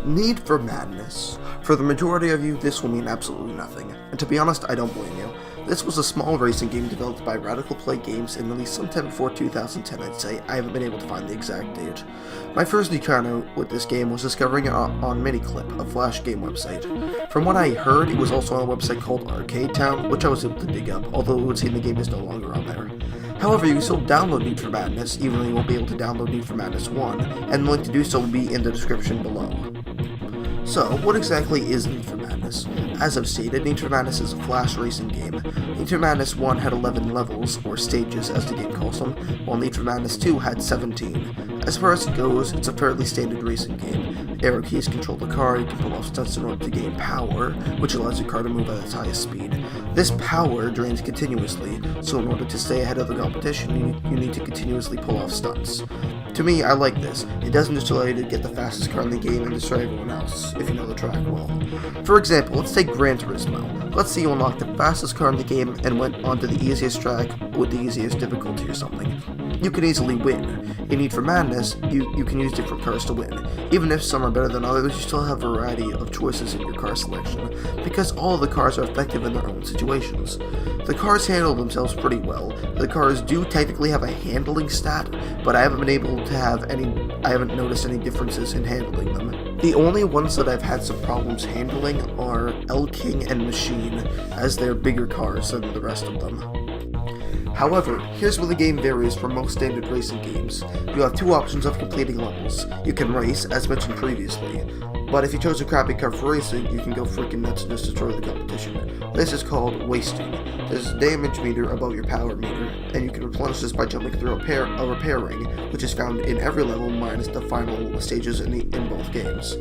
Need for Madness. For the majority of you, this will mean absolutely nothing, and to be honest, I don't blame you. This was a small racing game developed by Radical Play Games and released sometime before 2010, I'd say. I haven't been able to find the exact date. My first encounter with this game was discovering it on Miniclip, a Flash game website. From what I heard, it was also on a website called Arcade Town, which I was able to dig up, although it would seem the game is no longer on there. However, you can still download Need for Madness, even though you won't be able to download Need for Madness 1, and the link to do so will be in the description below. So, what exactly is Need for Madness? As I've stated, Need for Madness is a Flash racing game. Need for Madness 1 had 11 levels, or stages as the game calls them, while Need for Madness 2 had 17. As far as it goes, it's a fairly standard racing game. Arrow keys control the car, you can pull off stunts in order to gain power, which allows your car to move at its highest speed. This power drains continuously, so in order to stay ahead of the competition, you need to continuously pull off stunts. To me, I like this. It doesn't just allow you to get the fastest car in the game and destroy everyone else, if you know the track well. For example, let's take Gran Turismo. Let's say you unlock the fastest car in the game and went onto the easiest track with the easiest difficulty or something. You can easily win. In Need for Madness, you can use different cars to win. Even if some are better than others, you still have a variety of choices in your car selection, because all of the cars are effective in their own situations. The cars handle themselves pretty well. The cars do technically have a handling stat, but I haven't noticed any differences in handling them. The only ones that I've had some problems handling are El King and Machine, as they're bigger cars than the rest of them. However, here's where the game varies from most standard racing games. You have two options of completing levels. You can race, as mentioned previously, but if you chose a crappy car for racing, you can go freaking nuts and just destroy the competition. This is called wasting. There's a damage meter above your power meter, and you can replenish this by jumping through a repair ring, which is found in every level minus the final stages in both games.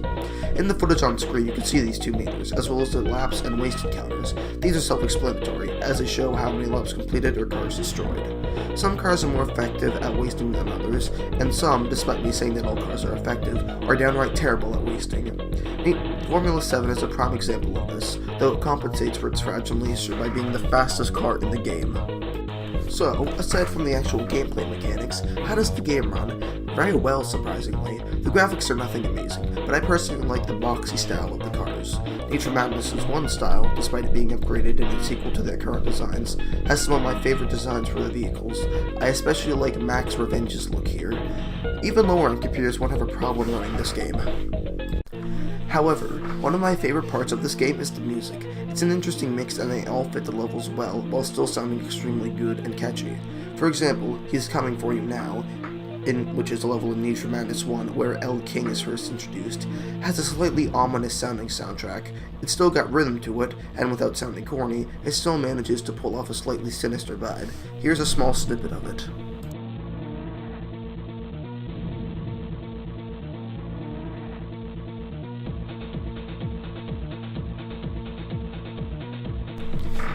In the footage on screen, you can see these two meters, as well as the laps and wasted counters. These are self-explanatory, as they show how many laps completed or cars destroyed. Some cars are more effective at wasting than others, and some, despite me saying that all cars are effective, are downright terrible at wasting. Formula 7 is a prime example of this, though it compensates for its fragile nature by being the fastest car in the game. So, aside from the actual gameplay mechanics, how does the game run? Very well, surprisingly. The graphics are nothing amazing, but I personally like the boxy style of the cars. Need for Madness is one style, despite it being upgraded in its sequel to their current designs, has some of my favorite designs for the vehicles. I especially like Max Revenge's look here. Even lower-end computers won't have a problem running this game. However, one of my favorite parts of this game is the music. It's an interesting mix and they all fit the levels well, while still sounding extremely good and catchy. For example, He's Coming For You Now, which is a level in Need for Madness 1 where El King is first introduced, has a slightly ominous sounding soundtrack. It's still got rhythm to it, and without sounding corny, it still manages to pull off a slightly sinister vibe. Here's a small snippet of it.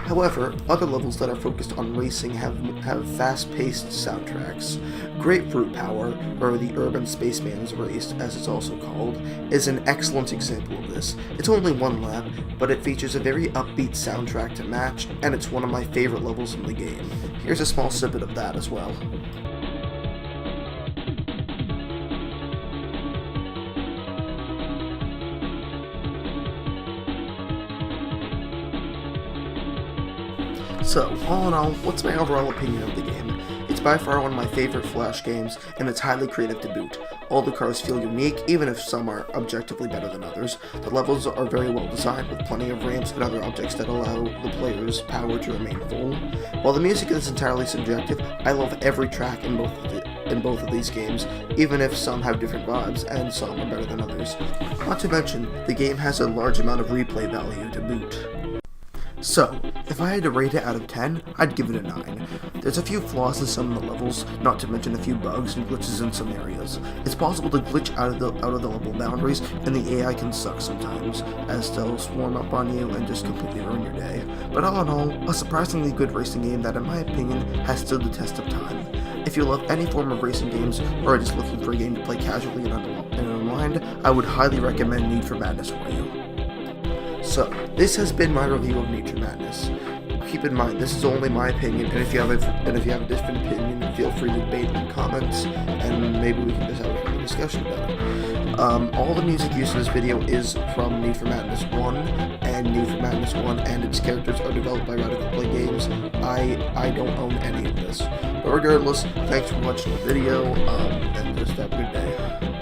However, other levels that are focused on racing have fast-paced soundtracks. Grapefruit Power, or the Urban Spaceman's Race, as it's also called, is an excellent example of this. It's only one lap, but it features a very upbeat soundtrack to match, and it's one of my favorite levels in the game. Here's a small snippet of that as well. So, all in all, what's my overall opinion of the game? It's by far one of my favorite Flash games, and it's highly creative to boot. All the cars feel unique, even if some are objectively better than others. The levels are very well designed, with plenty of ramps and other objects that allow the player's power to remain full. While the music is entirely subjective, I love every track in both of these games, even if some have different vibes and some are better than others. Not to mention, the game has a large amount of replay value to boot. So, if I had to rate it out of 10, I'd give it a 9. There's a few flaws in some of the levels, not to mention a few bugs and glitches in some areas. It's possible to glitch out of the level boundaries, and the AI can suck sometimes, as they'll swarm up on you and just completely ruin your day. But all in all, a surprisingly good racing game that in my opinion has stood the test of time. If you love any form of racing games, or are just looking for a game to play casually and unwind, I would highly recommend Need for Madness for you. So, this has been my review of Need for Madness. Keep in mind, this is only my opinion, and if you have a different opinion, feel free to debate in the comments, and maybe we can just have a discussion about it. All the music used in this video is from Need for Madness 1 and Need for Madness 1, and its characters are developed by Radical Play Games. I don't own any of this. But regardless, thanks for watching the video, and just have a good day.